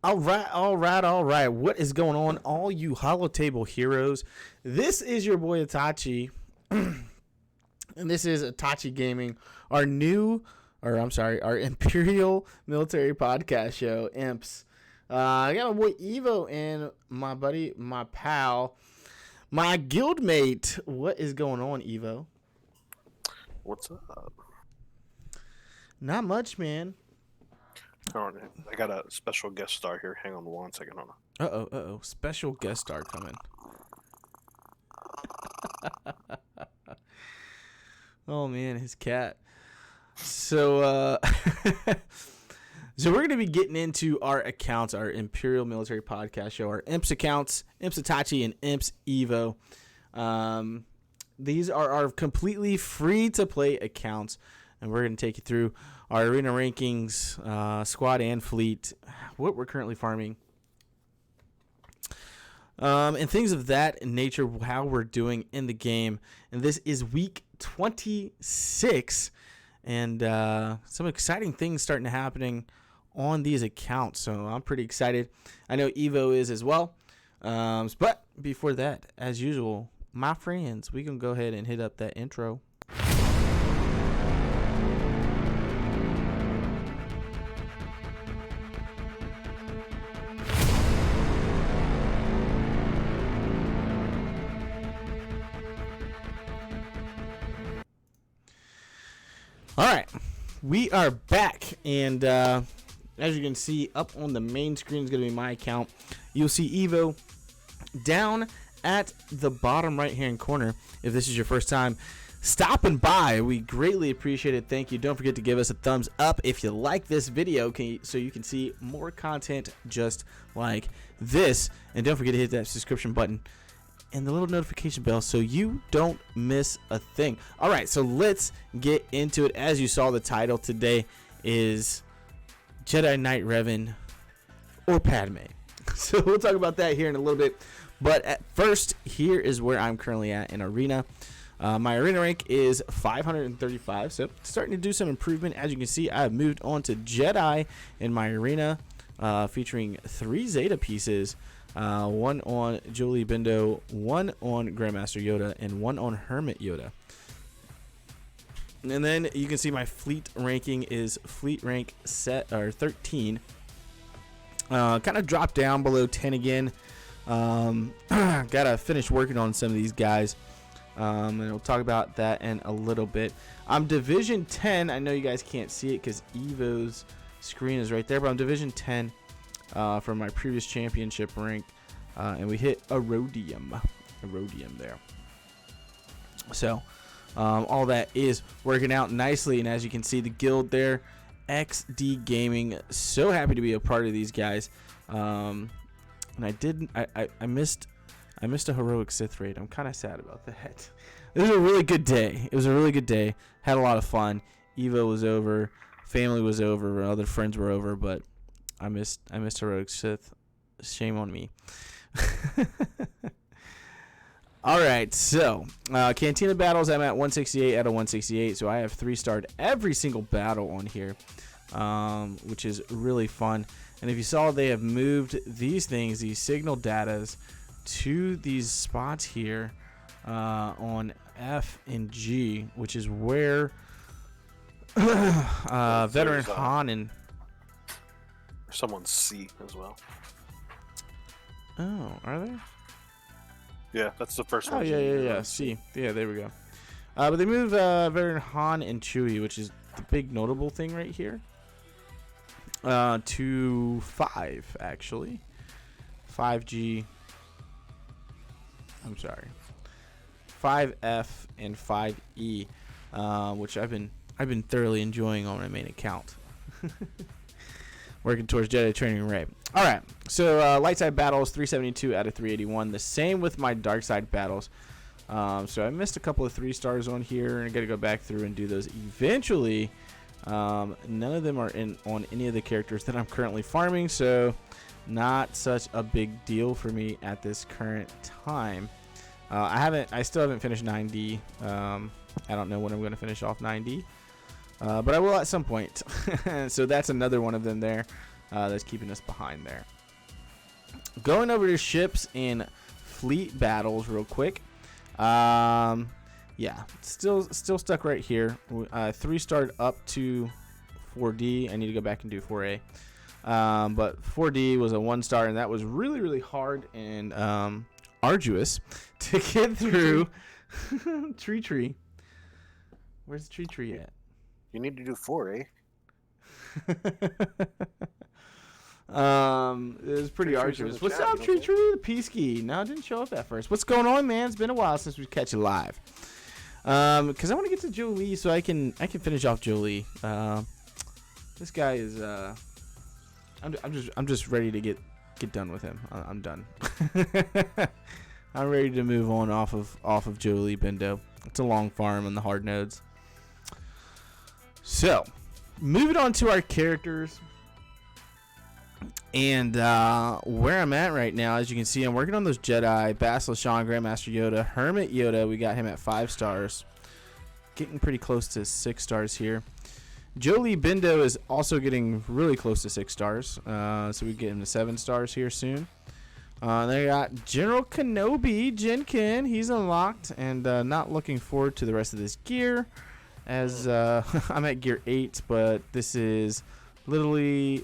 All right. What is going on, all you Hollow Table heroes? This is your boy Itachi, and this is Itachi Gaming, our Imperial Military Podcast show, IMPS. I got my boy Evo and my buddy, my pal, my guildmate. What is going on, Evo? What's up? Not much, man. I got a special guest star here. Hang on one second. Hold on. Uh-oh. Special guest star coming. Oh, man, his cat. So, so we're going to be getting into our accounts, our Imperial Military Podcast show, our IMPS accounts, IMPS Itachi and IMPS Evo. These are our completely free-to-play accounts, and we're going to take you through our arena rankings, squad and fleet, what we're currently farming, and things of that nature, how we're doing in the game. And this is week 26, and some exciting things starting to happening on these accounts. So I'm pretty excited. I know Evo is as well. But before that, as usual, my friends, we can go ahead and hit up that intro. All right, we are back, and as you can see up on the main screen is going to be my account. You'll see Evo down at the bottom right-hand corner. If this is your first time stopping by, we greatly appreciate it. Thank you. Don't forget to give us a thumbs up if you like this video, so you can see more content just like this. And don't forget to hit that subscription button and the little notification bell so you don't miss a thing. All right, so let's get into it. As you saw, the title today is Jedi Knight Revan or Padme. So we'll talk about that here in a little bit. But at first, here is where I'm currently at in arena. My arena rank is 535, so starting to do some improvement. As you can see, I've moved on to Jedi in my arena, featuring 3 Zeta pieces. 1 on Jolie Bindo, 1 on Grandmaster Yoda, and 1 on Hermit Yoda. And then you can see my fleet ranking is fleet rank 13. Kind of dropped down below 10 again. Gotta finish working on some of these guys. And we'll talk about that in a little bit. I'm Division 10. I know you guys can't see it because Evo's screen is right there, but I'm Division 10. From my previous championship rank, and we hit a rhodium there. So all that is working out nicely, and as you can see, the guild there, XD Gaming, so happy to be a part of these guys. And I missed a heroic Sith raid. I'm kind of sad about that. It was a really good day. Had a lot of fun. Evo was over, family was over, other friends were over, but I missed heroic Sith. Shame on me. All right, so Cantina Battles, I'm at 168 out of 168, so I have 3-starred every single battle on here, which is really fun. And if you saw, they have moved these things, these signal datas, to these spots here on F and G, which is where Veteran Han and someone's C as well. Oh, are they? Yeah, that's the first one. Oh, yeah. C. Yeah, there we go. But they moved Veteran Han and Chewie, which is the big notable thing right here, to 5, actually. 5G. I'm sorry. 5F and 5E, which I've been thoroughly enjoying on my main account. Working towards Jedi Training Array. All right, so light side battles, 372 out of 381. The same with my dark side battles. So I missed a couple of 3-stars on here, and I got to go back through and do those eventually. None of them are on any of the characters that I'm currently farming, so not such a big deal for me at this current time. I still haven't finished 9D. I don't know when I'm going to finish off 9D. But I will at some point. So that's another one of them there. that's keeping us behind there. Going over to ships and fleet battles real quick. Yeah, still stuck right here. 3-starred up to 4D. I need to go back and do 4A. But 4D was a 1-star, and that was really, really hard and arduous to get through. Tree. Where's the tree at? You need to do 4A. It was pretty arduous. What's up, Tree? The Peasky. No, it didn't show up at first. What's going on, man? It's been a while since we catch you live. Because I want to get to Jolie so I can finish off Jolie. This guy is I'm just ready to get done with him. I'm done. I'm ready to move on off of Jolie Bindo. It's a long farm on the hard nodes. So, moving on to our characters. And where I'm at right now, as you can see, I'm working on those Jedi, Bastila Shan, Grandmaster Yoda, Hermit Yoda. We got him at 5 stars. Getting pretty close to 6 stars here. Jolie Bindo is also getting really close to 6 stars. So we get him to 7 stars here soon. Then we got General Kenobi, Jinkin. He's unlocked and not looking forward to the rest of this gear. As I'm at gear 8, but this is literally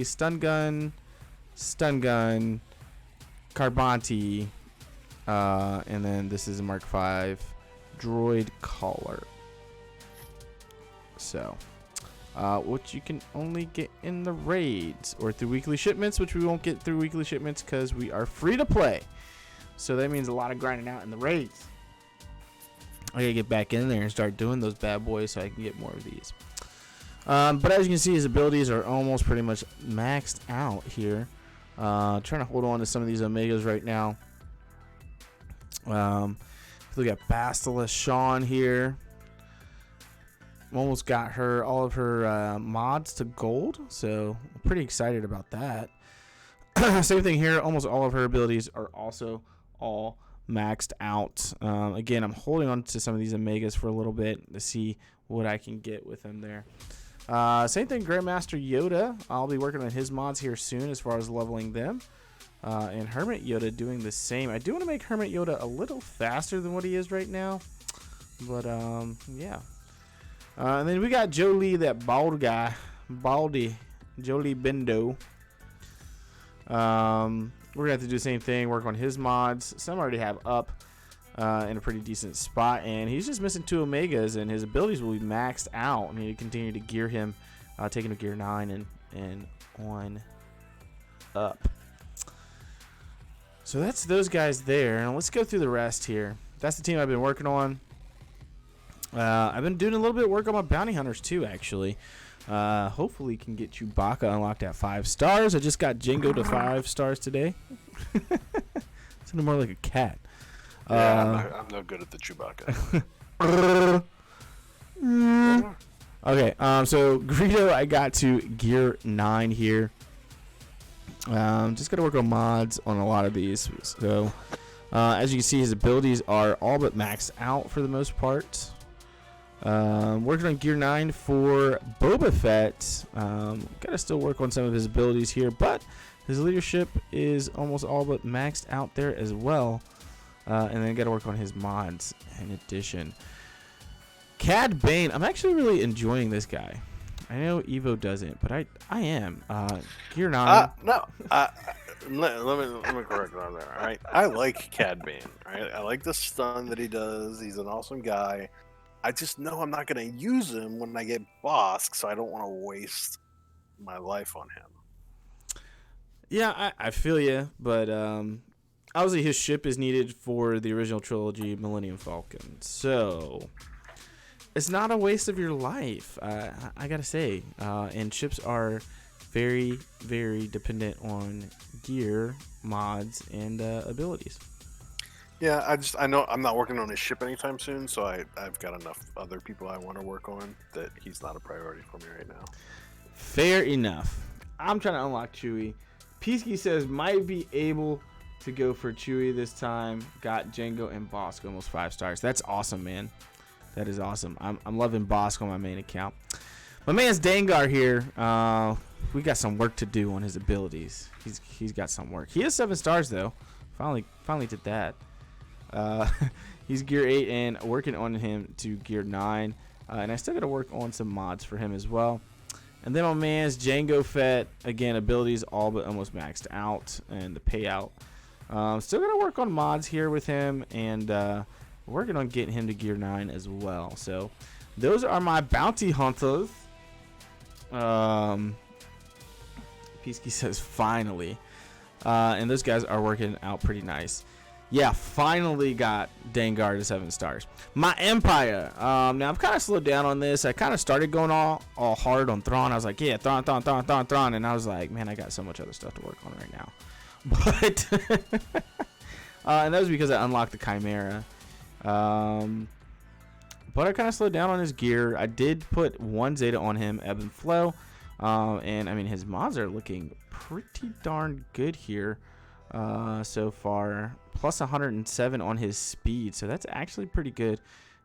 stun gun, Carbonti, and then this is a Mark 5 droid collar. So, which you can only get in the raids or through weekly shipments, which we won't get through weekly shipments because we are free to play. So that means a lot of grinding out in the raids. I gotta get back in there and start doing those bad boys so I can get more of these. But as you can see, his abilities are almost pretty much maxed out here. Trying to hold on to some of these Omegas right now. Look at Bastila Shan here. Almost got her all of her mods to gold, so I'm pretty excited about that. Same thing here. Almost all of her abilities are also all maxed out. Again, I'm holding on to some of these Omegas for a little bit to see what I can get with them there. Same thing, Grandmaster Yoda. I'll be working on his mods here soon as far as leveling them. And Hermit Yoda doing the same. I do want to make Hermit Yoda a little faster than what he is right now. But, yeah. And then we got Jolie, that bald guy. Baldy. Jolie Bindo. We're going to have to do the same thing. Work on his mods. Some I already have up. In a pretty decent spot, and he's just missing 2 Omegas, and his abilities will be maxed out. I need to continue to gear him, taking to gear 9 and on up. So that's those guys there. And let's go through the rest here. That's the team I've been working on. I've been doing a little bit of work on my bounty hunters too, actually. Hopefully can get Chewbacca unlocked at 5 stars. I just got Jango to 5 stars today. It's more like a cat. Yeah, I'm no good at the Chewbacca. Okay, so Greedo, I got to gear 9 here. Just got to work on mods on a lot of these. So, as you can see, his abilities are all but maxed out for the most part. Working on gear 9 for Boba Fett. Got to still work on some of his abilities here, but his leadership is almost all but maxed out there as well. And then got to work on his mods in addition. Cad Bane, I'm actually really enjoying this guy. I know Evo doesn't, but I am. Gear 9. No. Let me correct on there. All right, I like Cad Bane. All right, I like the stun that he does. He's an awesome guy. I just know I'm not gonna use him when I get bossed, so I don't want to waste my life on him. Yeah, I feel you, but obviously his ship is needed for the original trilogy, Millennium Falcon. So it's not a waste of your life, I gotta say. And ships are very, very dependent on gear, mods, and abilities. Yeah, I know I'm not working on his ship anytime soon, so I've got enough other people I want to work on that he's not a priority for me right now. Fair enough. I'm trying to unlock Chewie. Peasky says might be able to go for Chewie this time. Got Jango and Bosk almost 5 stars. That's awesome, man. That is awesome. I'm loving Bosk on my main account. My man's Dengar here. We got some work to do on his abilities. He's got some work. He has 7 stars though. Finally did that. He's gear 8 and working on him to gear 9. And I still got to work on some mods for him as well. And then my man's Jango Fett, again, abilities all but almost maxed out, and the payout. Still got to work on mods here with him, and working on getting him to gear 9 as well. So those are my bounty hunters. Peasky says finally. And those guys are working out pretty nice. Yeah, finally got Dengar to 7 stars. My Empire. Now I've kind of slowed down on this. I kind of started going all hard on Thrawn. I was like, yeah, Thrawn. And I was like, man, I got so much other stuff to work on right now. But and that was because I unlocked the Chimera. But I kind of slowed down on his gear. I did put 1 Zeta on him, Ebb and Flow. And I mean, his mods are looking pretty darn good here so far. Plus 107 on his speed, so that's actually pretty good.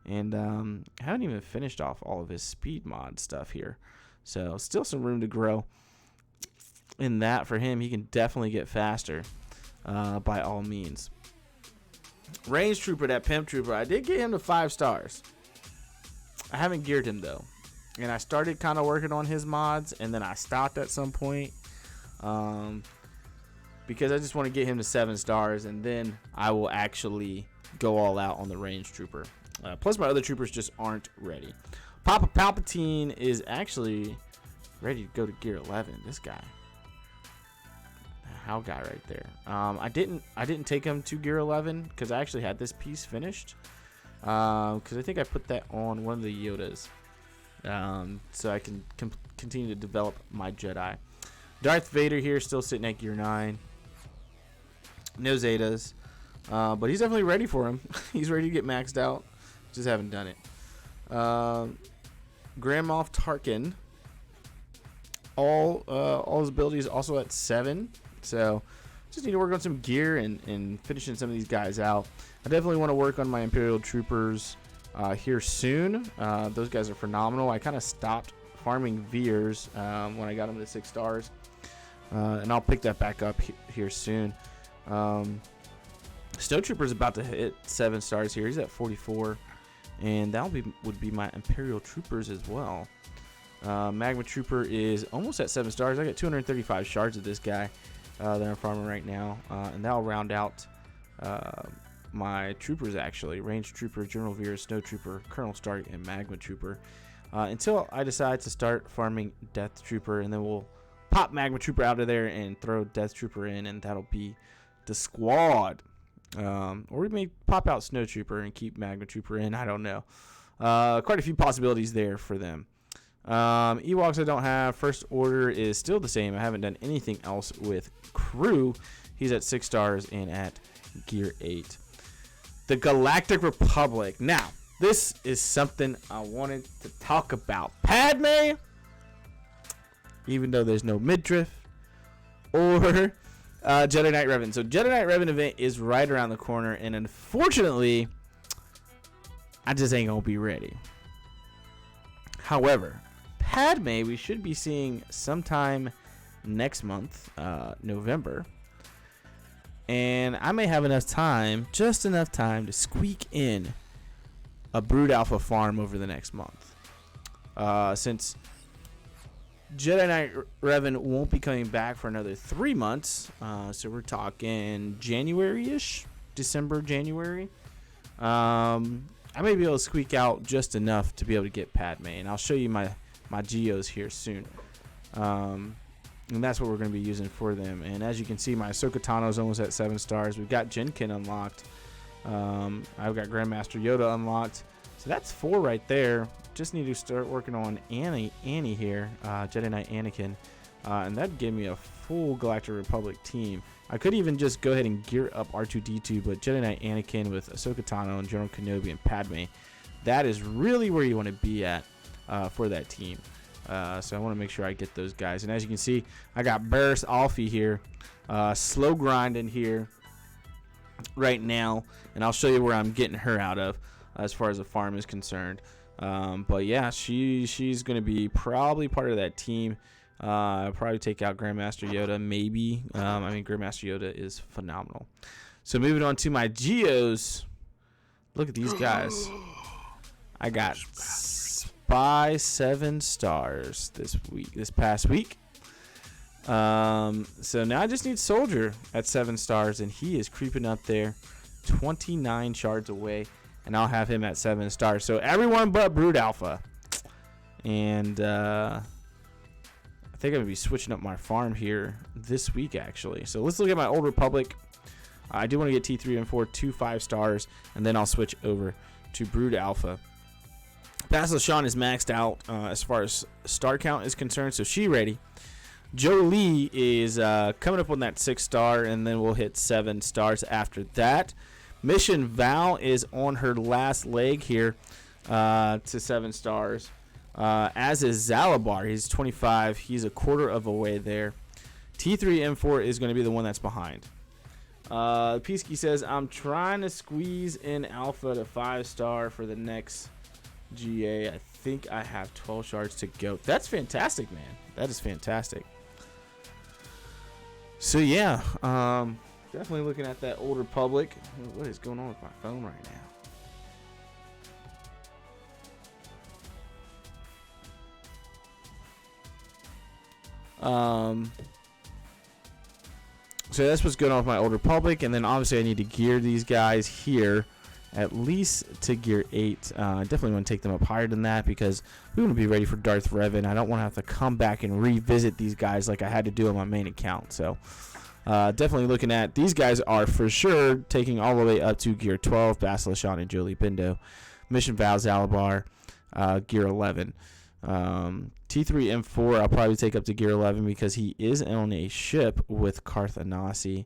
And I haven't even finished off all of his speed mod stuff here, so still some room to grow in that for him. He can definitely get faster by all means. Range Trooper, that Pimp Trooper, I did get him to 5 stars. I haven't geared him though, and I started kind of working on his mods, and then I stopped at some point. Because I just want to get him to 7 stars, and then I will actually go all out on the Range Trooper. Plus, my other troopers just aren't ready. Papa Palpatine is actually ready to go to gear 11. This guy, how guy right there. I didn't take him to gear 11 because I actually had this piece finished. Because I think I put that on one of the Yodas, so I can continue to develop my Jedi. Darth Vader here, still sitting at gear 9. No Zetas, but he's definitely ready for him. He's ready to get maxed out. Just haven't done it. Grand Moff Tarkin, all his abilities also at 7. So just need to work on some gear and finishing some of these guys out. I definitely want to work on my Imperial Troopers here soon. Those guys are phenomenal. I kind of stopped farming Veers when I got them to 6 stars, and I'll pick that back up here soon. Snow Trooper's about to hit 7 stars here. He's at 44, and that would be my Imperial Troopers as well. Magma Trooper is almost at 7 stars. I got 235 shards of this guy that I'm farming right now, and that'll round out my troopers actually. Range Trooper, General Veer, Snow Trooper, Colonel Stark, and Magma Trooper, until I decide to start farming Death Trooper, and then we'll pop Magma Trooper out of there and throw Death Trooper in, and that'll be the squad. Or we may pop out Snow Trooper and keep Magma Trooper in. I don't know. Quite a few possibilities there for them. Ewoks I don't have. First Order is still the same. I haven't done anything else with Crew. He's at 6 stars and at gear 8. The Galactic Republic. Now, this is something I wanted to talk about. Padme, even though there's no midriff, or Jedi Knight Revan. So Jedi Knight Revan event is right around the corner, and unfortunately, I just ain't gonna be ready. However, Padme we should be seeing sometime next month, November, and I may have enough time, just enough time, to squeak in a Brood Alpha farm over the next month. Since Jedi Knight Revan won't be coming back for another 3 months, so we're talking January-ish, December, January. I may be able to squeak out just enough to be able to get Padme, and I'll show you my Geos here soon. And that's what we're going to be using for them. And as you can see, my Ahsoka Tano is almost at 7 stars. We've got Jinkin unlocked. I've got Grandmaster Yoda unlocked. So that's 4 right there. Just need to start working on Annie here, Jedi Knight Anakin, and that'd give me a full Galactic Republic team. I could even just go ahead and gear up R2-D2, but Jedi Knight Anakin with Ahsoka Tano and General Kenobi and Padme, that is really where you want to be at for that team. So I want to make sure I get those guys. And as you can see, I got Barriss Alfie here, slow grinding here right now, and I'll show you where I'm getting her out of as far as the farm is concerned. But yeah, she's going to be probably part of that team. Probably take out Grandmaster Yoda, maybe. Grandmaster Yoda is phenomenal. So moving on to my Geos. Look at these guys. I got Spy 7 stars this past week. So now I just need Soldier at 7 stars, and he is creeping up there, 29 shards away, and I'll have him at 7 stars. So everyone but Brood Alpha. And I think I'm going to be switching up my farm here this week, actually. So let's look at my Old Republic. I do want to get T3 and 4, 2 5 stars, and then I'll switch over to Brood Alpha. Bastila Shan is maxed out as far as star count is concerned, so she ready. Jolie is coming up on that 6 star, and then we'll hit 7 stars after that. Mission Val is on her last leg here to 7 stars. As is Zalabar. He's 25. He's a quarter of a way there. T3M4 is going to be the one that's behind. Peasky says, I'm trying to squeeze in Alpha to 5 star for the next GA. I think I have 12 shards to go. That's fantastic, man. That is fantastic. So yeah, definitely looking at that Old Republic. What is going on with my phone right now? So that's what's going on with my Old Republic, and then obviously I need to gear these guys here at least to gear 8. I definitely want to take them up higher than that because we want to be ready for Darth Revan. I don't want to have to come back and revisit these guys like I had to do on my main account. So definitely looking at these guys are for sure taking all the way up to gear 12. Bastila Shan and Jolie Bindo. Mission Val Zalabar, gear 11. T3M4 I'll probably take up to gear 11 because he is on a ship with Karth Anasi.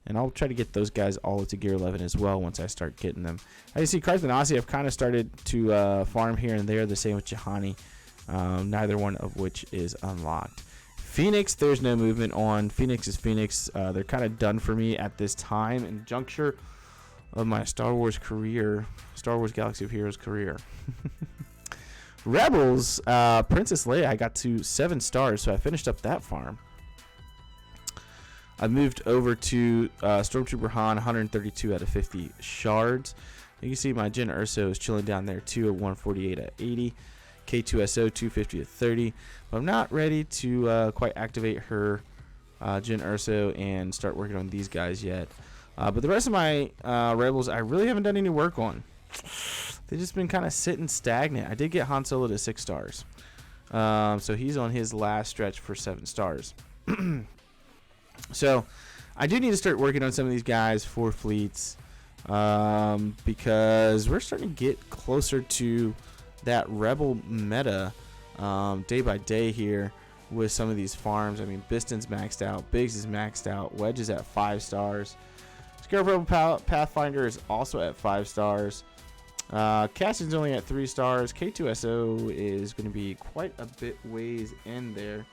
And I'll try to get those guys all up to gear 11 as well once I start getting them. As you see, Karth Anasi I've kind of started to farm here and there. The same with Jahani. Neither one of which is unlocked. Phoenix, there's no movement on. Phoenix is Phoenix. They're kind of done for me at this time and juncture of my Star Wars career. Star Wars Galaxy of Heroes career. Rebels, Princess Leia, I got to 7 stars, so I finished up that farm. I moved over to Stormtrooper Han, 132 out of 50 shards. You can see my Jyn Erso is chilling down there too at 148 at 80. K2SO 250 at 30. But I'm not ready to quite activate her Jyn Erso and start working on these guys yet. But the rest of my Rebels, I really haven't done any work on. They've just been kind of sitting stagnant. I did get Han Solo to 6 stars. So he's on his last stretch for 7 stars. So I do need to start working on some of these guys for fleets because we're starting to get closer to that Rebel meta day by day here with some of these farms. I mean, Biston's maxed out. Biggs is maxed out. Wedge is at 5 stars. Scarecrow Pathfinder is also at 5 stars. Cassian's only at 3 stars. K2SO is going to be quite a bit ways in there.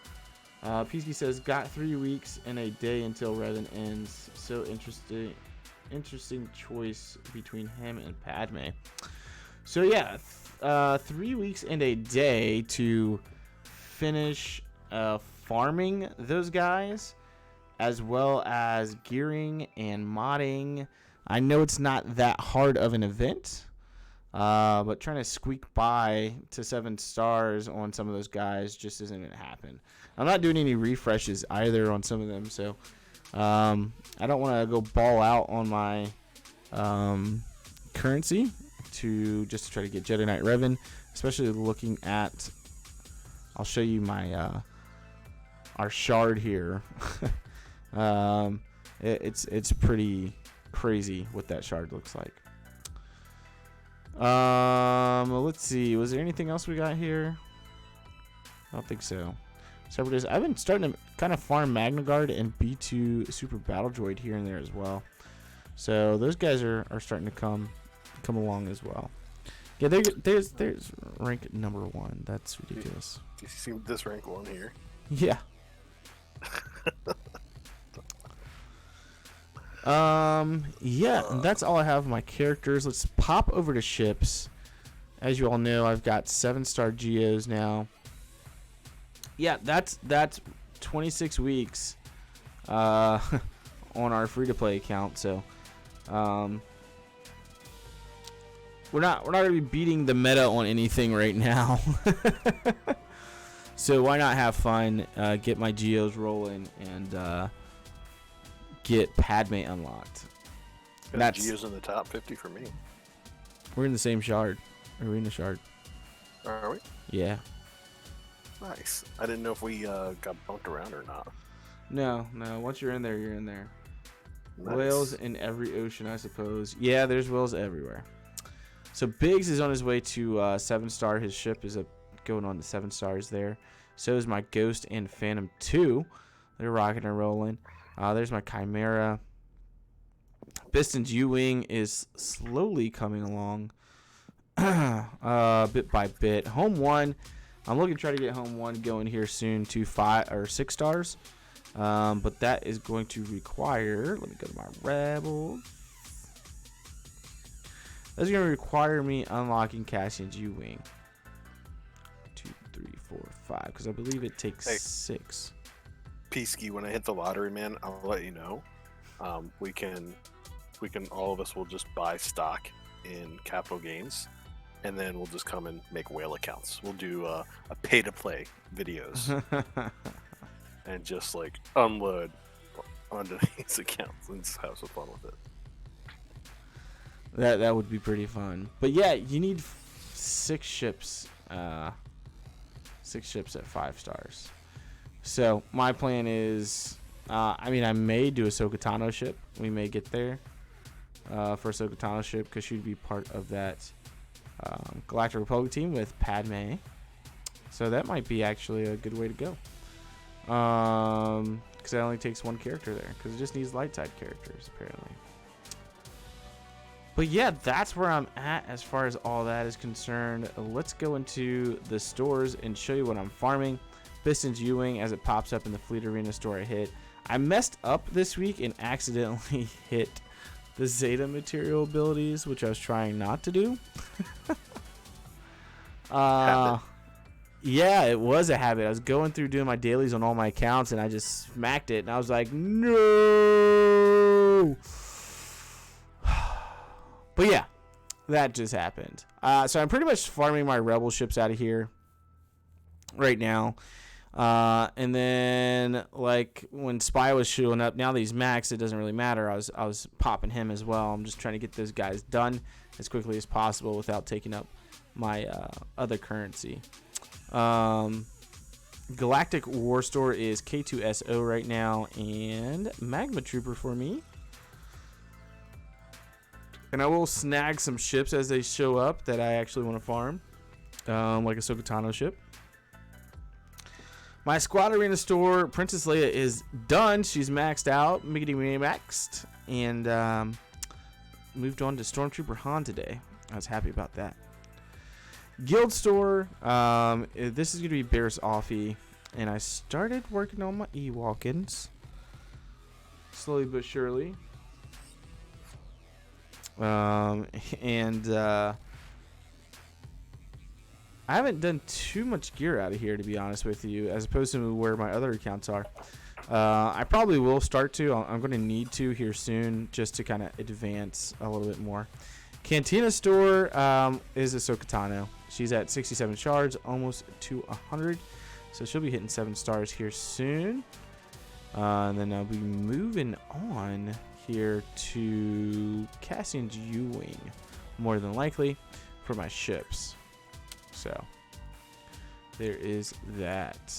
Peasky says, got 3 weeks and a day until Revan ends. So interesting choice between him and Padme. So yeah, 3 weeks and a day to finish farming those guys, as well as gearing and modding. I know it's not that hard of an event, but trying to squeak by to 7 stars on some of those guys just isn't going to happen. I'm not doing any refreshes either on some of them, so I don't want to go ball out on my currency to try to get Jedi Knight Revan, especially looking at, I'll show you my our shard here. It's pretty crazy what that shard looks like. Let's see, was there anything else we got here? I don't think so. Separatists, I've been starting to kind of farm Magna Guard and B2 Super Battle Droid here and there as well. So those guys are starting to come along as well. Yeah, there's rank number 1. That's ridiculous. Do you see this rank 1 here? Yeah. Yeah, and that's all I have of my characters. Let's pop over to ships. as you all know, I've got 7-star geos now. Yeah, that's 26 weeks on our free-to-play account. So we're not gonna be beating the meta on anything right now. So why not have fun, get my geos rolling, and get Padme unlocked. That's geos in the top 50 for me. We're in the same shard. Are we in the shard? Are we? Yeah. Nice. I didn't know if we got bumped around or not. No. Once you're in there, you're in there. Nice. Whales in every ocean, I suppose. Yeah, there's whales everywhere. So Biggs is on his way to 7-star. His ship is going on to 7 stars there. So is my Ghost and Phantom 2. They're rocking and rolling. There's my Chimera. Piston's Ewing is slowly coming along, bit by bit. Home 1, I'm looking to try to get Home 1 going here soon to 5 or 6 stars. But that is going to require, let me go to my Rebels. That's going to require me unlocking Cassian's Ewing. 2, 3, 4, 5, because I believe it takes 6. Peasky, when I hit the lottery, man, I'll let you know. We can all of us will just buy stock in capital gains, and then we'll just come and make whale accounts. We'll do a pay to play videos and just like unload onto these accounts and just have some fun with it. That would be pretty fun. But yeah, you need 6 ships. 6 ships at 5 stars. So my plan is, I may do a Ahsoka Tano ship. We may get there for Ahsoka Tano ship because she'd be part of that Galactic Republic team with Padme. So that might be actually a good way to go. Because it only takes 1 character there. Because it just needs light side characters apparently. But yeah, that's where I'm at as far as all that is concerned. Let's go into the stores and show you what I'm farming. Piston's Ewing as it pops up in the Fleet Arena store I hit. I messed up this week and accidentally hit the Zeta material abilities, which I was trying not to do. Yeah, it was a habit. I was going through doing my dailies on all my accounts and I just smacked it and I was like, no. But yeah, that just happened. So I'm pretty much farming my rebel ships out of here right now. And then like when Spy was showing up, now that he's maxed, it doesn't really matter. I was popping him as well. I'm just trying to get those guys done as quickly as possible without taking up my other currency. Galactic War Store is K2SO right now and Magma Trooper for me. And I will snag some ships as they show up that I actually want to farm, like a Ahsoka Tano ship. My Squad Arena store, Princess Leia is done. She's maxed out, getting maxed, and moved on to Stormtrooper Han today. I was happy about that. Guild store, this is going to be Barris Offie, and I started working on my Ewokins, slowly but surely. I haven't done too much gear out of here, to be honest with you, as opposed to where my other accounts are. I probably will start to. I'm going to need to here soon just to kind of advance a little bit more. Cantina store is Ahsoka Tano. She's at 67 shards, almost to 100. So she'll be hitting 7 stars here soon. And then I'll be moving on here to Cassian's Ewing, more than likely, for my ships. So there is that.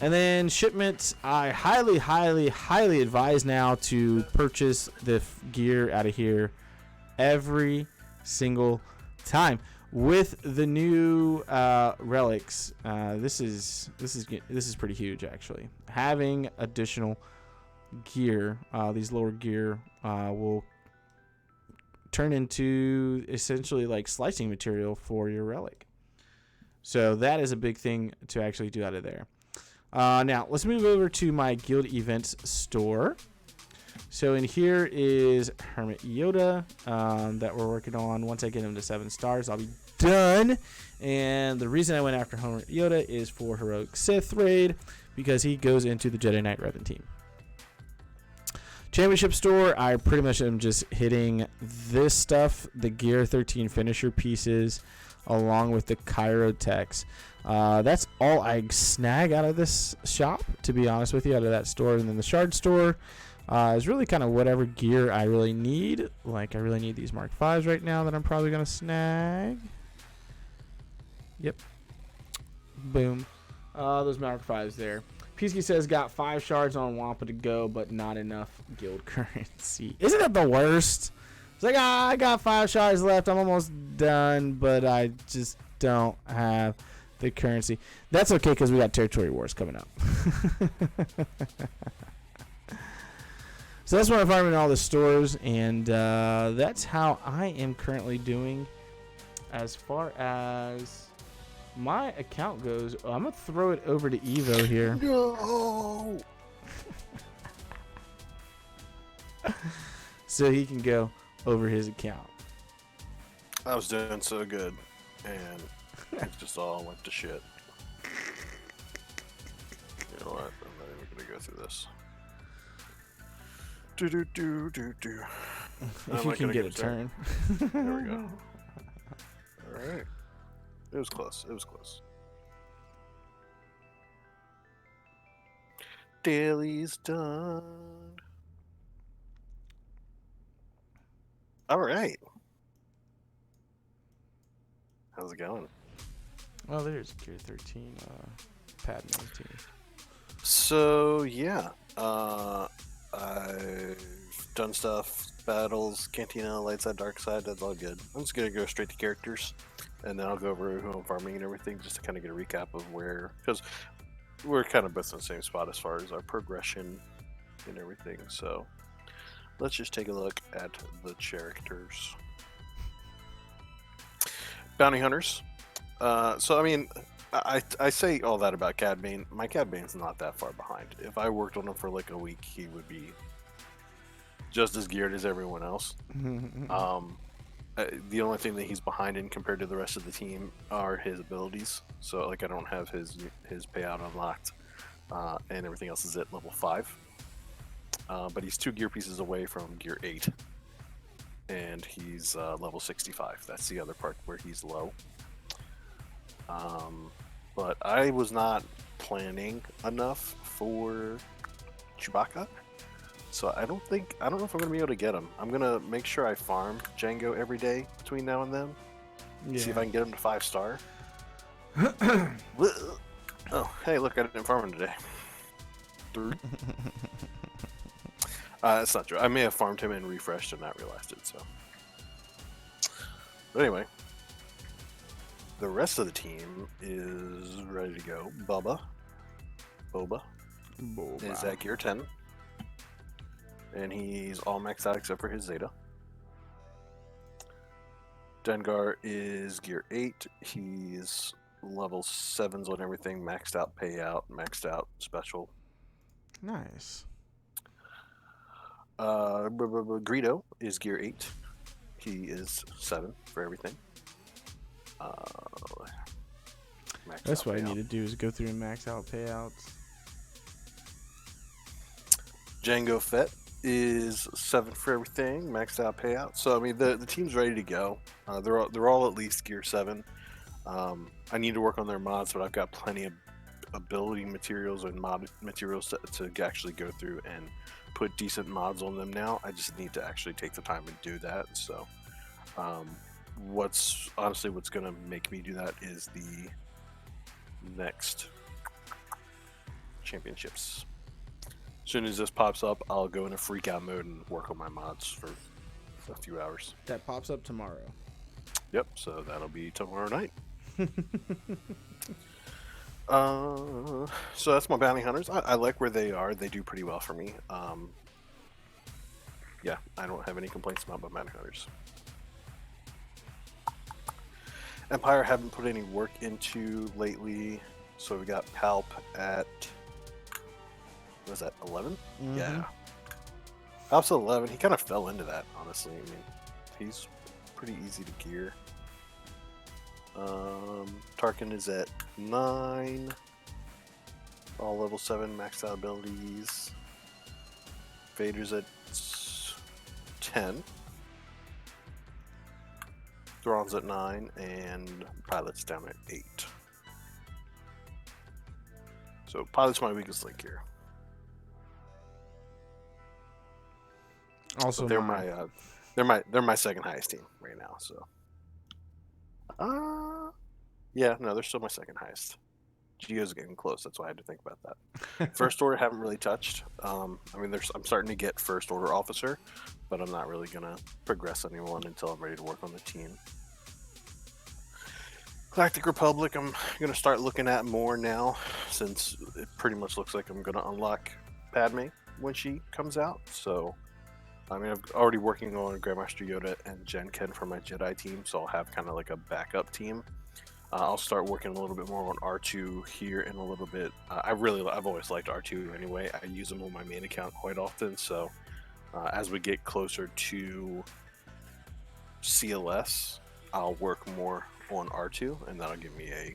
And then shipments, I highly advise now to purchase the gear out of here every single time. With the new relics, this is pretty huge actually. Having additional gear, these lower gear will turn into essentially like slicing material for your relic. So that is a big thing to actually do out of there. Now let's move over to my Guild Events store. So in here is Hermit Yoda that we're working on. Once I get him to 7 stars, I'll be done. And the reason I went after Hermit Yoda is for Heroic Sith Raid, because he goes into the Jedi Knight Revan team. Championship store, I pretty much am just hitting this stuff, the Gear 13 finisher pieces, along with the Cairo techs. That's all I snag out of this shop, to be honest with you, out of that store. And then the Shard store is really kind of whatever gear I really need. Like, I really need these Mark 5s right now that I'm probably going to snag. Yep. Boom. Those Mark 5s there. Peasky says, got 5 shards on Wampa to go, but not enough guild currency. Isn't that the worst? It's like, I got 5 shards left. I'm almost done, but I just don't have the currency. That's okay, because we got territory wars coming up. So that's what I'm farming in all the stores, and that's how I am currently doing as far as my account goes. I'm going to throw it over to Evo here. No. So he can go over his account. I was doing so good, and it just all went to shit. You know what? I'm not even going to go through this. If you can get a turn. There we go. Alright. It was close. It was close. Daily's done. Alright. How's it going? Oh, there's Gear 13, Padme's team. So, yeah. I've done stuff, battles, Cantina, light side, dark side, that's all good. I'm just going to go straight to characters, and then I'll go over who I'm farming and everything, just to kind of get a recap of where, because we're kind of both in the same spot as far as our progression and everything, so let's just take a look at the characters. Bounty Hunters. So, I mean, I say all that about Cad Bane. My Cad Bane's not that far behind. If I worked on him for like a week, he would be just as geared as everyone else. The only thing that he's behind in compared to the rest of the team are his abilities. So, like, I don't have his payout unlocked, and everything else is at level 5. But he's 2 gear pieces away from gear 8, and he's level 65. That's the other part where he's low. But I was not planning enough for Chewbacca, so I don't know if I'm gonna be able to get him. I'm gonna make sure I farm Django every day between now and then. Yeah. See if I can get him to 5-star. Oh, hey, look, I didn't farm him today. 3. That's not true. I may have farmed him and refreshed and not realized it. So, but anyway. The rest of the team is ready to go. Boba is at gear 10. And he's all maxed out except for his Zeta. Dengar is gear 8. He's level 7s on everything. Maxed out payout, maxed out special. Nice. Greedo is gear 8. He is 7 for everything. That's what I need to do is go through and max out payouts. Django Fett is 7 for everything, maxed out payout. So I mean the team's ready to go. They're all at least gear 7. I need to work on their mods, but I've got plenty of ability materials and mod materials to actually go through and put decent mods on them now. I just need to actually take the time and do that. So what's going to make me do that is the next championships. As soon as this pops up, I'll go into freak out mode and work on my mods for a few hours. That pops up tomorrow. Yep, so that'll be tomorrow night. So that's my bounty hunters. I like where they are. They do pretty well for me. Yeah, I don't have any complaints about my bounty hunters. Empire haven't put any work into lately, so we got Palp at, what was that, 11? Mm-hmm. Yeah. Ops 11, he kind of fell into that, honestly. I mean, he's pretty easy to gear. Tarkin is at 9. All level 7 maxed out abilities. Vader's at 10. Thrawn's at 9, and Pilot's down at 8. So Pilot's my weakest link here. Also, they're my second highest team right now. So, yeah, no, they're still my second highest. Geo's getting close. That's why I had to think about that. First order haven't really touched. I mean, I'm starting to get first order officer, but I'm not really gonna progress anyone until I'm ready to work on the team. Galactic Republic, I'm gonna start looking at more now, since it pretty much looks like I'm gonna unlock Padme when she comes out. So, I mean, I'm already working on Grandmaster Yoda and Gen Ken for my Jedi team, so I'll have kind of like a backup team. I'll start working a little bit more on R2 here in a little bit. I've always liked R2 anyway. I use him on my main account quite often. So as we get closer to CLS, I'll work more on R2, and that'll give me a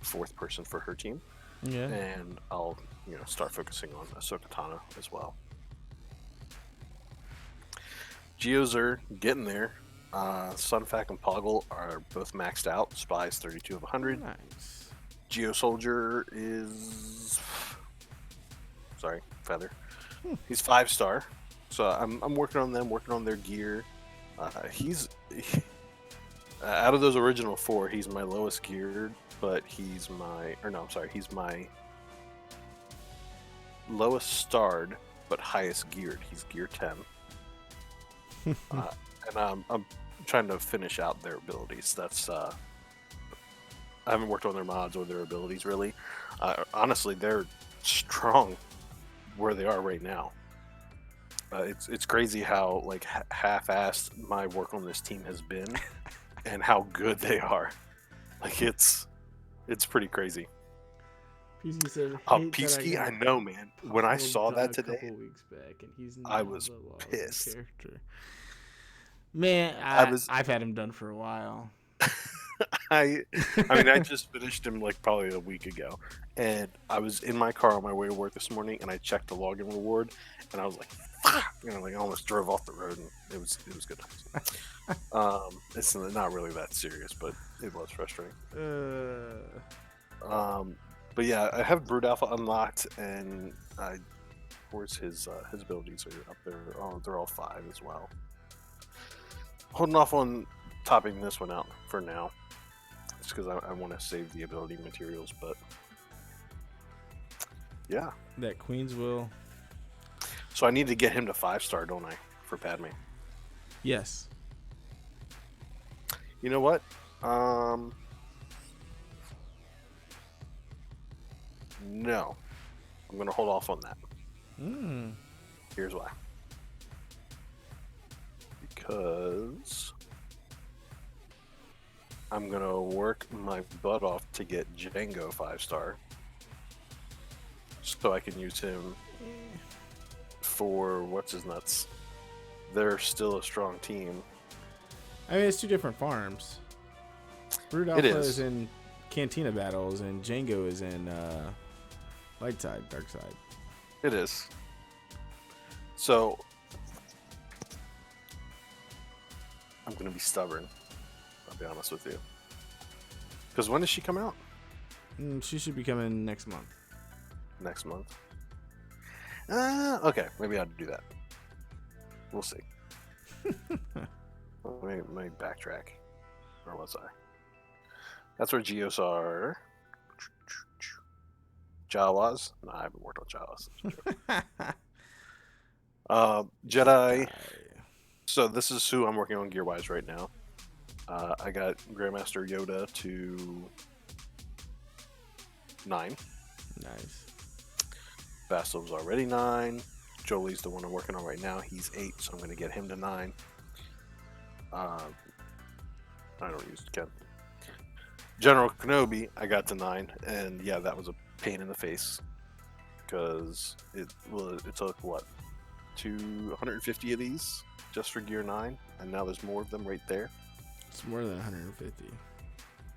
fourth person for her team. Yeah. And I'll start focusing on Ahsoka Tano as well. Geos are getting there. Sunfac and Poggle are both maxed out. Spy's 32 of 100. Nice. Geo Soldier is... Sorry, Feather. He's 5-star. So I'm working on them, working on their gear. He's... out of those original 4, he's my lowest geared, but he's my... he's my lowest starred, but highest geared. He's gear 10. And I'm trying to finish out their abilities. That's I haven't worked on their mods or their abilities really. Honestly, they're strong where they are right now. It's crazy how like half-assed my work on this team has been, and how good they are. Like it's pretty crazy. Peasky said, Peasky, I know, man. When I saw that today, a couple weeks back, and he's I was pissed. Character. Man, I've had him done for a while. I mean, I just finished him like probably a week ago, and I was in my car on my way to work this morning, and I checked the login reward, and I was like, "Fuck!" Like I almost drove off the road, and it was good. It's not really that serious, but it was frustrating. But yeah, I have Brood Alpha unlocked, and where's his abilities are up there? Oh, they're all 5 as well. Holding off on topping this one out for now, just because I want to save the ability materials. But yeah, that Queen's Will. So I need to get him to 5-star, don't I, for Padme? Yes. You know what? No, I'm gonna hold off on that. Here's why. Because I'm gonna work my butt off to get Django 5-star, so I can use him for what's his nuts. They're still a strong team. I mean, it's 2 different farms. Brood Alpha is in Cantina Battles, and Django is in Light Side, Dark Side. It is. So I'm gonna be stubborn. I'll be honest with you. Because when does she come out? She should be coming next month. Next month. Okay, maybe I'll do that. We'll see. Let me backtrack. Where was I? That's where Geos are. Jawas? No, I haven't worked on Jawas. Jedi. So this is who I'm working on gear-wise right now. I got Grandmaster Yoda to 9. Nice. Bastov's already 9. Jolie's the one I'm working on right now. He's 8, so I'm going to get him to 9. I don't use Ken. General Kenobi, I got to 9, and yeah, that was a pain in the face because it took what, to 150 of these just for Gear 9, and now there's more of them right there. It's more than 150.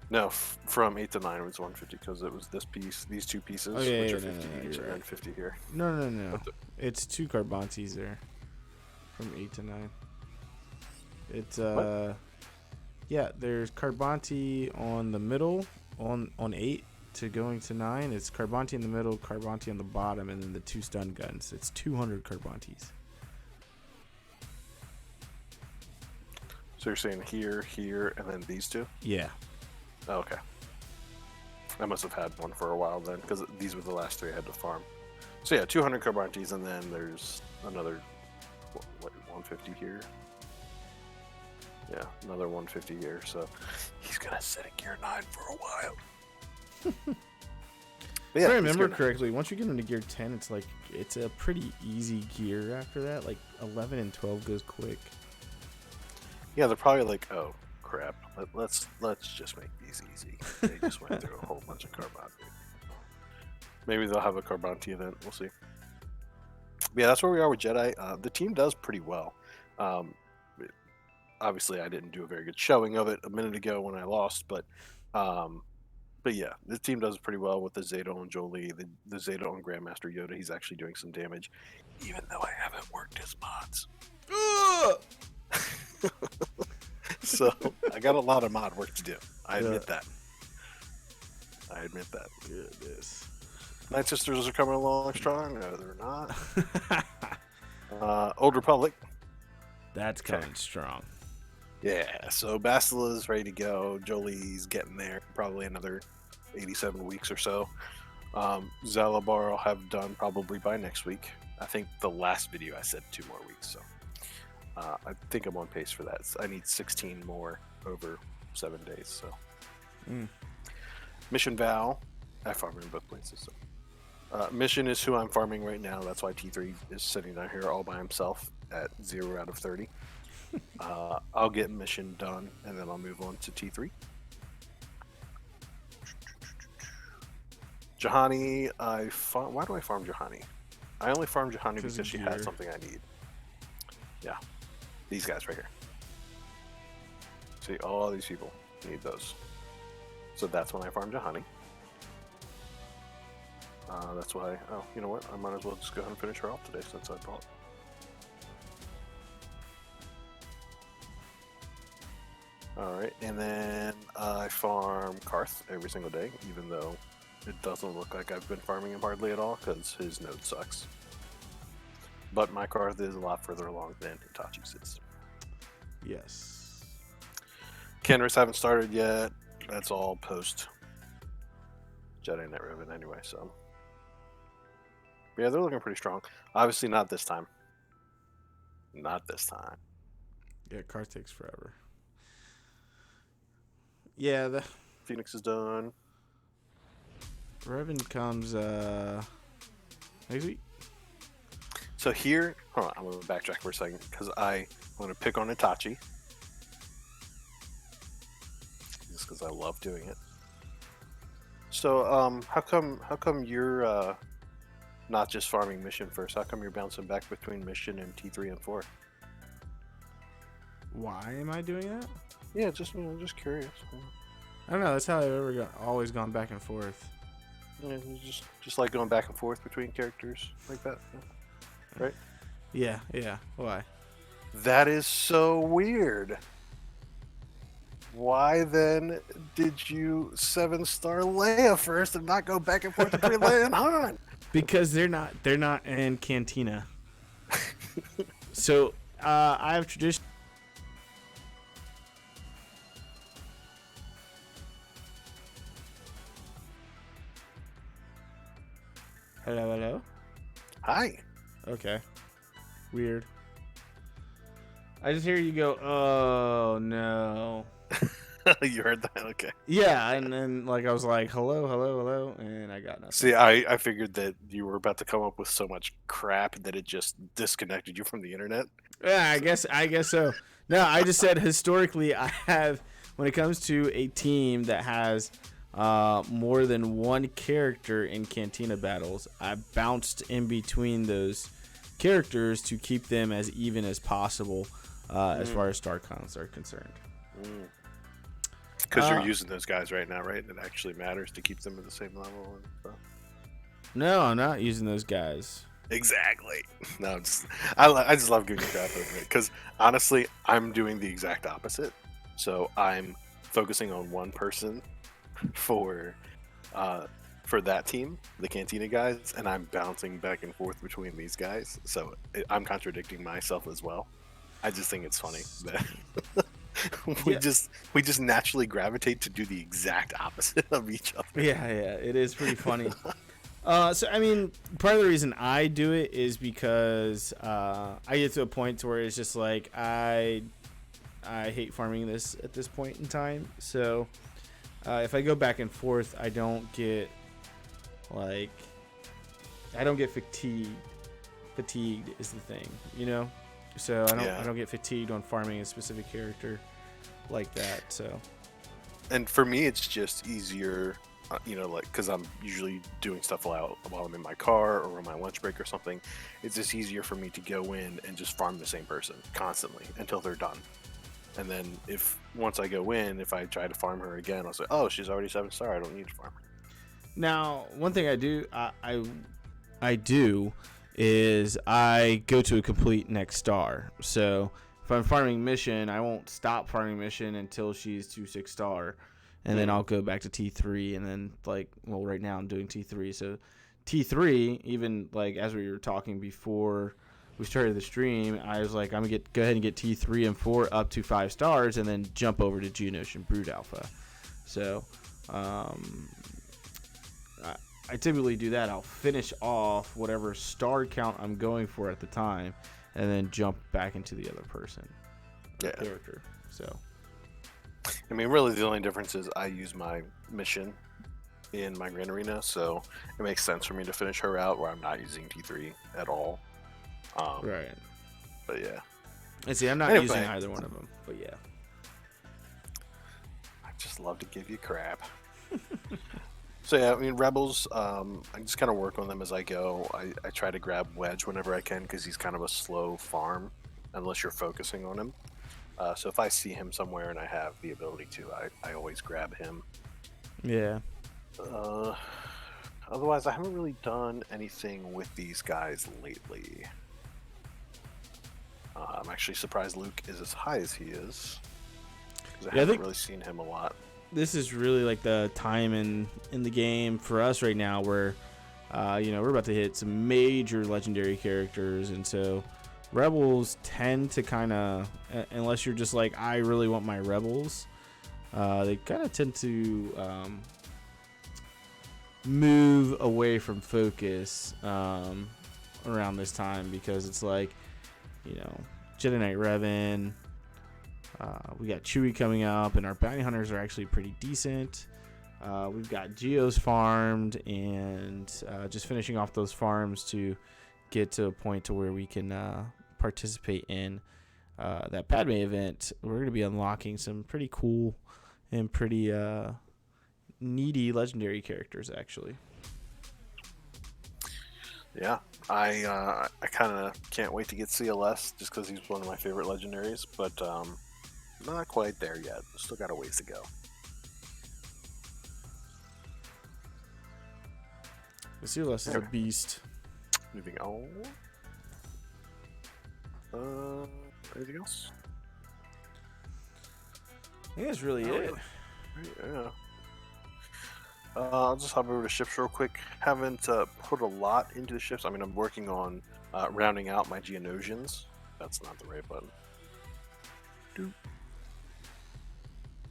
No, from 8 to 9 it was 150 because it was this piece, these two pieces, which are 50 each, and then 50 here. No. It's 2 Carbantis there from 8 to 9. It's yeah, there's Carbanti on the middle on 8 to going to 9. It's Carbanti in the middle, Carbanti on the bottom, and then the 2 stun guns. It's 200 Carbantis. So you're saying here, and then these two? Yeah. Oh, okay. I must have had one for a while then, because these were the last 3 I had to farm. So yeah, 200 Carbantis, and then there's another, what 150 here? Yeah, another 150 here, so he's going to sit at Gear 9 for a while. Yeah, if I remember correctly, once you get into Gear 10, it's a pretty easy gear after that. Like 11 and 12 goes quick. Yeah, they're probably like, oh crap, let's just make these easy. They just went through a whole bunch of Carbanti. Maybe they'll have a Carbanti event. We'll see. But yeah, that's where we are with Jedi. The team does pretty well. Obviously, I didn't do a very good showing of it a minute ago when I lost, but yeah, the team does pretty well with the Zato and Jolie, the Zato and Grandmaster Yoda. He's actually doing some damage, even though I haven't worked his mods. So I got a lot of mod work to do. I admit that. Goodness. Night Sisters are coming along strong. No, they're not. Old Republic. That's coming strong. Yeah, so Bastila's ready to go. Jolie's getting there. Probably another 87 weeks or so. Zalabar I'll have done probably by next week. I think the last video I said 2 more weeks, so I think I'm on pace for that. I need 16 more over 7 days. So Mission Vow, I farm in both places. So. Mission is who I'm farming right now. That's why T3 is sitting down here all by himself at 0 out of 30. I'll get Mission done, and then I'll move on to T3. Jahani, why do I farm Jahani? I only farm Jahani because she has something I need. Yeah, these guys right here. See, all these people need those. So that's when I farm Jahani. That's why, oh, you know what? I might as well just go ahead and finish her off today since I bought. Alright, and then I farm Karth every single day, even though it doesn't look like I've been farming him hardly at all, because his node sucks. But my Karth is a lot further along than Hitachi's is. Yes. Kenris haven't started yet. That's all post Jedi Knight Revan anyway, so. But yeah, they're looking pretty strong. Obviously not this time. Not this time. Yeah, Karth takes forever. Yeah, the Phoenix is done. Revan comes next week. So here, hold on, I'm going to backtrack for a second because I want to pick on Itachi. Just because I love doing it. So, how come you're not just farming Mission first? How come you're bouncing back between Mission and T3 and 4? Why am I doing that? Yeah, just curious. I don't know. That's how I've always gone back and forth. Yeah, just like going back and forth between characters like that, right? Yeah. Why? That is so weird. Why then did you 7-star Leia first and not go back and forth between Leia and Han? Because they're not in Cantina. So I have tradition. Hello. Hi. Okay. Weird. I just hear you go, oh no. You heard that? Okay. Yeah, and then like I was like, hello, and I got nothing. See, I figured that you were about to come up with so much crap that it just disconnected you from the internet. Yeah, I guess so. No, I just said historically I have, when it comes to a team that has more than one character in Cantina Battles, I bounced in between those characters to keep them as even as possible as far as star counts are concerned. Because you're using those guys right now, right? It actually matters to keep them at the same level and stuff. No, I'm not using those guys. Exactly. No, I just love giving crap over it because honestly, I'm doing the exact opposite. So I'm focusing on one person for that team, the Cantina guys, and I'm bouncing back and forth between these guys. So I'm contradicting myself as well. I just think it's funny that we just naturally gravitate to do the exact opposite of each other. Yeah, it is pretty funny. So I mean, part of the reason I do it is because I get to a point to where it's just like I hate farming this at this point in time. So if I go back and forth, I don't get fatigued. Fatigued is the thing, you know. So I don't get fatigued on farming a specific character like that. So, and for me, it's just easier. Like, because I'm usually doing stuff while I'm in my car or on my lunch break or something. It's just easier for me to go in and just farm the same person constantly until they're done. And then once I go in, if I try to farm her again, I'll say, oh, she's already 7-star. I don't need to farm her. Now, one thing I do, I do is I go to a complete next star. So if I'm farming mission, I won't stop farming mission until she's 2-6-star. And then I'll go back to T3, and then right now I'm doing T3. So T3, even as we were talking before we started the stream, I was like, I'm gonna go ahead and get T3 and 4 up to 5 stars, and then jump over to Geonosh and Brood Alpha. So I typically do that. I'll finish off whatever star count I'm going for at the time, and then jump back into the other person, character. So. I mean, really, the only difference is I use my mission in my Grand Arena, so it makes sense for me to finish her out where I'm not using T3 at all. Right. But yeah. And see, I'm not using either one of them, but yeah. I just love to give you crap. So yeah, I mean, Rebels, I just kind of work on them as I go. I try to grab Wedge whenever I can because he's kind of a slow farm unless you're focusing on him. So if I see him somewhere and I have the ability to, I always grab him. Yeah. Otherwise, I haven't really done anything with these guys lately. I'm actually surprised Luke is as high as he is. Because I haven't really seen him a lot. This is really the time in the game for us right now where, we're about to hit some major legendary characters, and so Rebels tend to kind of, unless you're just like, I really want my Rebels, they kind of tend to move away from focus around this time, because it's like, Jedi Knight Revan, we got Chewie coming up, and our bounty hunters are actually pretty decent. We've got Geos farmed, and just finishing off those farms to get to a point to where we can participate in that Padme event. We're going to be unlocking some pretty cool and pretty needy legendary characters, actually. Yeah, I kind of can't wait to get CLS just because he's one of my favorite legendaries, but not quite there yet. Still got a ways to go. The CLS is a beast. Moving on. Anything else? I think that's really it. Yeah. I'll just hop over to ships real quick. Haven't put a lot into the ships. I mean, I'm working on rounding out my Geonosians. That's not the right button. Doop.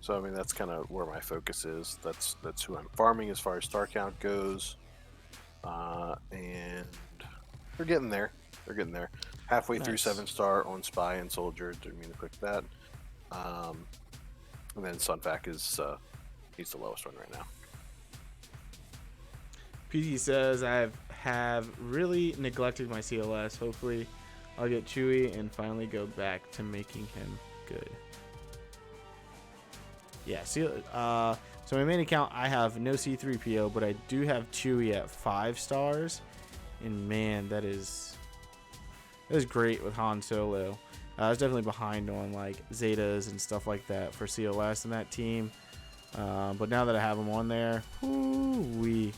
So I mean, that's kind of where my focus is. That's who I'm farming as far as star count goes. And they're getting there. They're getting there. Halfway through 7-star on Spy and Soldier. Didn't mean to click that. And then Sunfac is he's the lowest one right now. PT says I have really neglected my CLS. Hopefully, I'll get Chewie and finally go back to making him good. Yeah. So my main account, I have no C3PO, but I do have Chewie at 5 stars, and man, that is it was great with Han Solo. I was definitely behind on like Zetas and stuff like that for CLS and that team. But now that I have them on there, and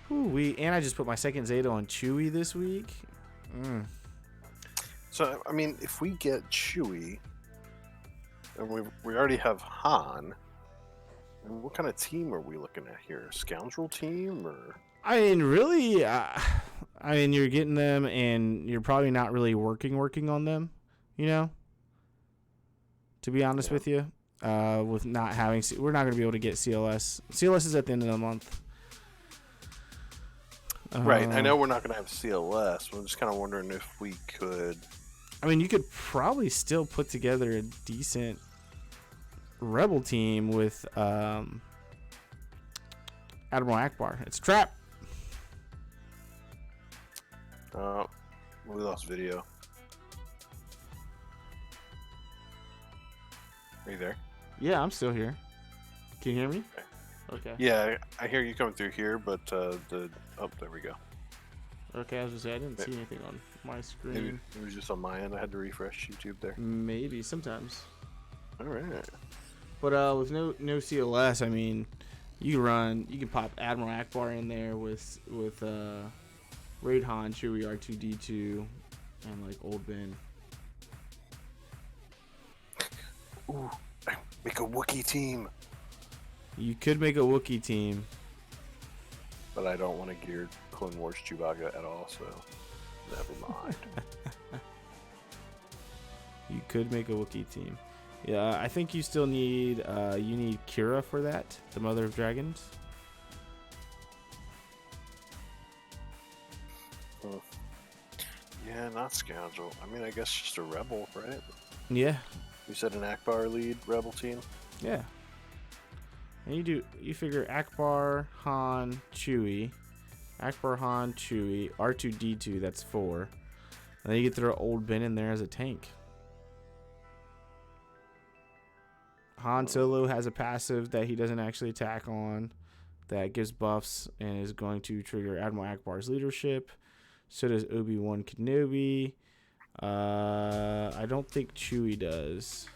I just put my second Zeta on Chewie this week. So I mean, if we get Chewie, and we already have Han, and what kind of team are we looking at here? Scoundrel team or? I mean, really, you're getting them, and you're probably not really working on them. You know, to be honest with you, with not having, we're not going to be able to get CLS. CLS is at the end of the month. Right. I know we're not going to have CLS, but I'm just kind of wondering if we could. I mean, you could probably still put together a decent Rebel team with Admiral Akbar. It's a trap. We lost video. Are you there? Yeah, I'm still here. Can you hear me? Okay. Yeah, I hear you coming through here, but there we go. Okay, I was just saying I didn't see anything on my screen. Maybe it was just on my end. I had to refresh YouTube there. Maybe sometimes. All right. But with no CLS, I mean, you can pop Admiral Akbar in there with Raid Han, Chewie, R2D2, and like Old Ben. Ooh, make a Wookiee team. You could make a Wookiee team, but I don't want to gear Clone Wars Chewbacca at all, so never mind. You could make a Wookiee team. Yeah, I think you still need Kira for that, the Mother of Dragons. Yeah, not Scoundrel. I mean, I guess just a Rebel, right? Yeah. You said an Akbar lead Rebel team? Yeah. And you figure Akbar, Han, Chewie. Akbar, Han, Chewie, R2D2, that's 4. And then you get throw Old Ben in there as a tank. Han Solo has a passive that he doesn't actually attack on that gives buffs and is going to trigger Admiral Akbar's leadership. So does Obi-Wan Kenobi. I don't think Chewie does.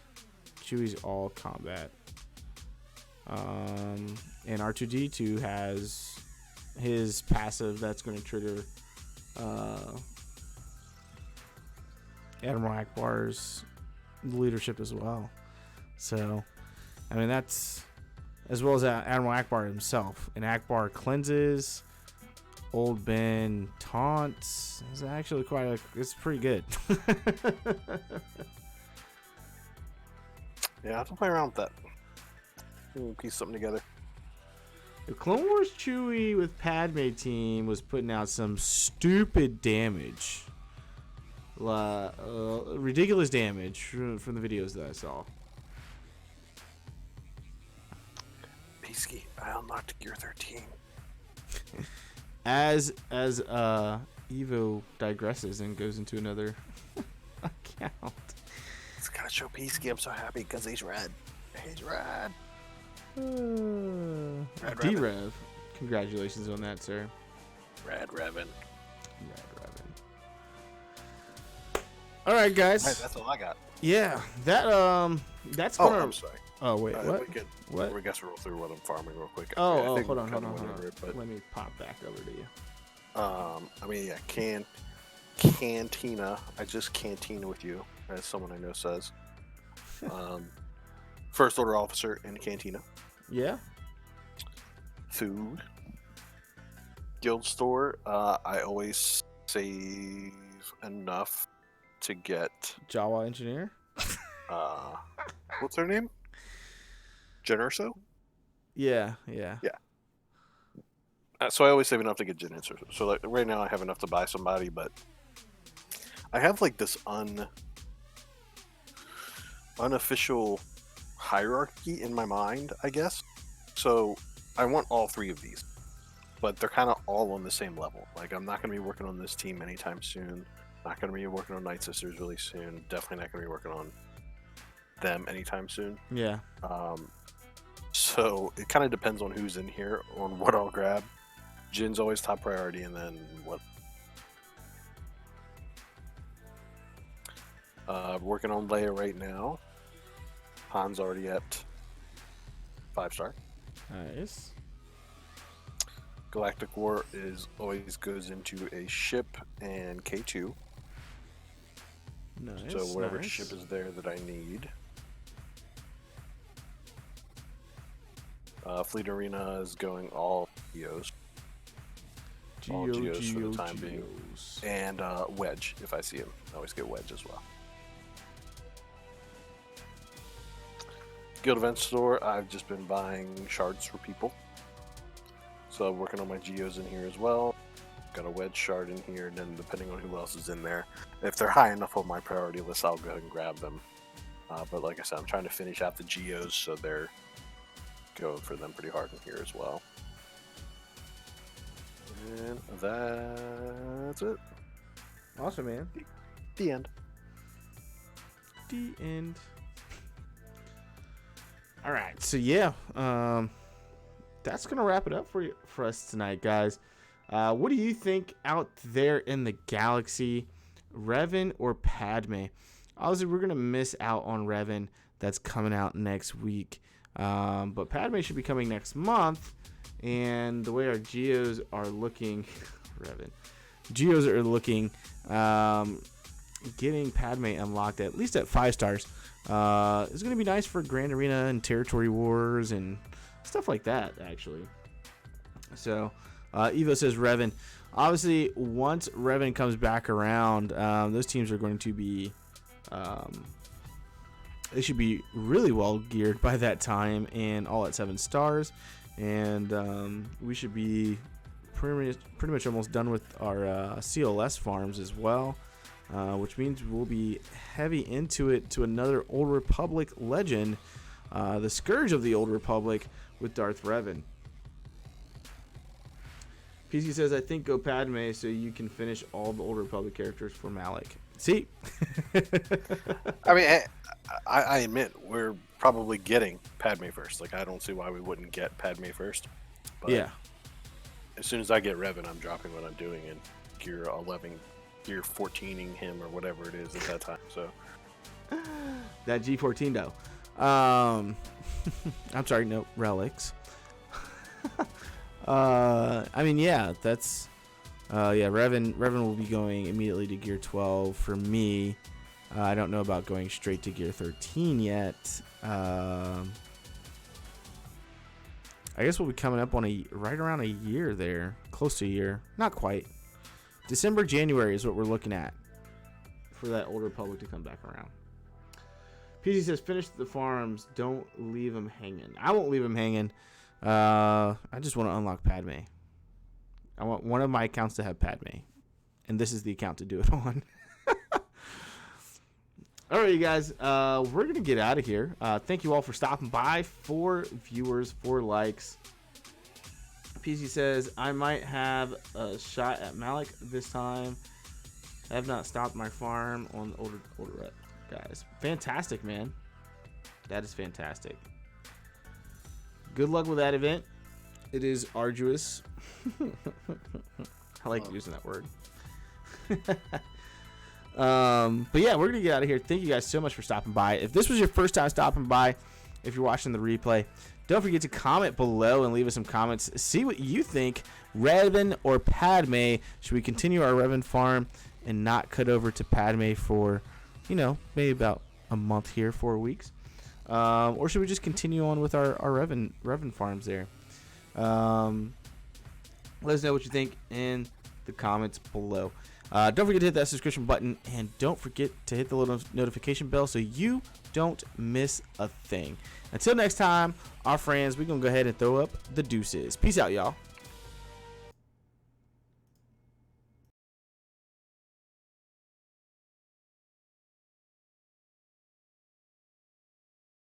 Chewie's all combat. And R2D2 has his passive that's going to trigger Admiral Akbar's leadership as well. So, I mean, that's as well as Admiral Akbar himself. And Akbar cleanses, Old Ben taunts. It's actually it's pretty good. Yeah, I'll play around with that. We'll piece something together. The Clone Wars Chewie with Padme team was putting out some stupid damage. Ridiculous damage from the videos that I saw. Peasky, I unlocked Gear 13. As Evo digresses and goes into another account. It's gotta show Peasky. I'm so happy because he's red. He's red. D-Rev. Congratulations on that, sir. Red Revan. All right, guys. Right, that's all I got. Yeah, that's Oh, gonna. I'm sorry. Oh wait, what? What? I guess roll through what I'm farming real quick. Hold on. But, let me pop back over to you. I mean, yeah, Cantina. I just cantina with you, as someone I know says. First order officer in Cantina. Yeah. Food. Guild store. I always save enough to get Jawa engineer. What's her name? Jen Urso? Yeah. So I always save enough to get Jen Urso. So like right now I have enough to buy somebody, but I have like this unofficial hierarchy in my mind, I guess. So I want all 3 of these, but they're kind of all on the same level. Like I'm not going to be working on this team anytime soon. Not going to be working on Night Sisters really soon. Definitely not going to be working on them anytime soon. Yeah. So it kind of depends on who's in here, on what I'll grab. Jin's always top priority, and then what? Working on Leia right now. Han's already at 5-star. Nice. Galactic War always goes into a ship and K2. Nice. So whatever nice. ship is there that I need. Fleet Arena is going all Geos. All Geos for the time being. And Wedge, if I see him. I always get Wedge as well. Guild Event Store, I've just been buying shards for people. So I'm working on my Geos in here as well. Got a Wedge shard in here, and then depending on who else is in there, if they're high enough on my priority list, I'll go ahead and grab them. But like I said, I'm trying to finish out the Geos, so they're going for them pretty hard in here as well. And that's it. Awesome, man. The end. The end. All right, so yeah, that's gonna wrap it up for us tonight, guys. What do you think out there in the galaxy, Revan or Padme? Obviously, we're gonna miss out on Revan. That's coming out next week, but Padme should be coming next month. And the way our Geos are looking, Revan, Geos are looking, getting Padme unlocked at least at 5 stars. It's going to be nice for Grand Arena and Territory Wars and stuff like that, actually. So, Evo says Revan. Obviously, once Revan comes back around, those teams are going to be, they should be really well geared by that time and all at 7 stars. And we should be pretty much almost done with our CLS farms as well. Which means we'll be heavy into it to another Old Republic legend, the Scourge of the Old Republic with Darth Revan. PC says, I think go Padme so you can finish all the Old Republic characters for Malik. See? I mean, I admit we're probably getting Padme first. Like, I don't see why we wouldn't get Padme first. But yeah. As soon as I get Revan, I'm dropping what I'm doing in Gear 11. You're 14ing him or whatever it is at that time. So that G14 though. I'm sorry, no relics. I mean, yeah, that's yeah. Revan will be going immediately to Gear 12 for me. I don't know about going straight to Gear 13 yet. I guess we'll be coming up on right around a year there, close to a year, not quite. December, January is what we're looking at for that Old Republic to come back around. PG says, finish the farms. Don't leave them hanging. I won't leave them hanging. I just want to unlock Padme. I want one of my accounts to have Padme. And this is the account to do it on. All right, you guys. We're going to get out of here. Thank you all for stopping by. 4 viewers, 4 likes. PC says, I might have a shot at Malik this time. I have not stopped my farm on the older rep, guys. Fantastic, man. That is fantastic. Good luck with that event. It is arduous. I like using that word. But yeah, we're going to get out of here. Thank you guys so much for stopping by. If this was your first time stopping by, if you're watching the replay, don't forget to comment below and leave us some comments. See what you think. Revan or Padme? Should we continue our Revan farm and not cut over to Padme for, maybe about a month here, 4 weeks? Or should we just continue on with our Revan farms there? Let us know what you think in the comments below. Don't forget to hit that subscription button, and don't forget to hit the little notification bell so you don't miss a thing. Until next time, our friends, we're going to go ahead and throw up the deuces. Peace out, y'all.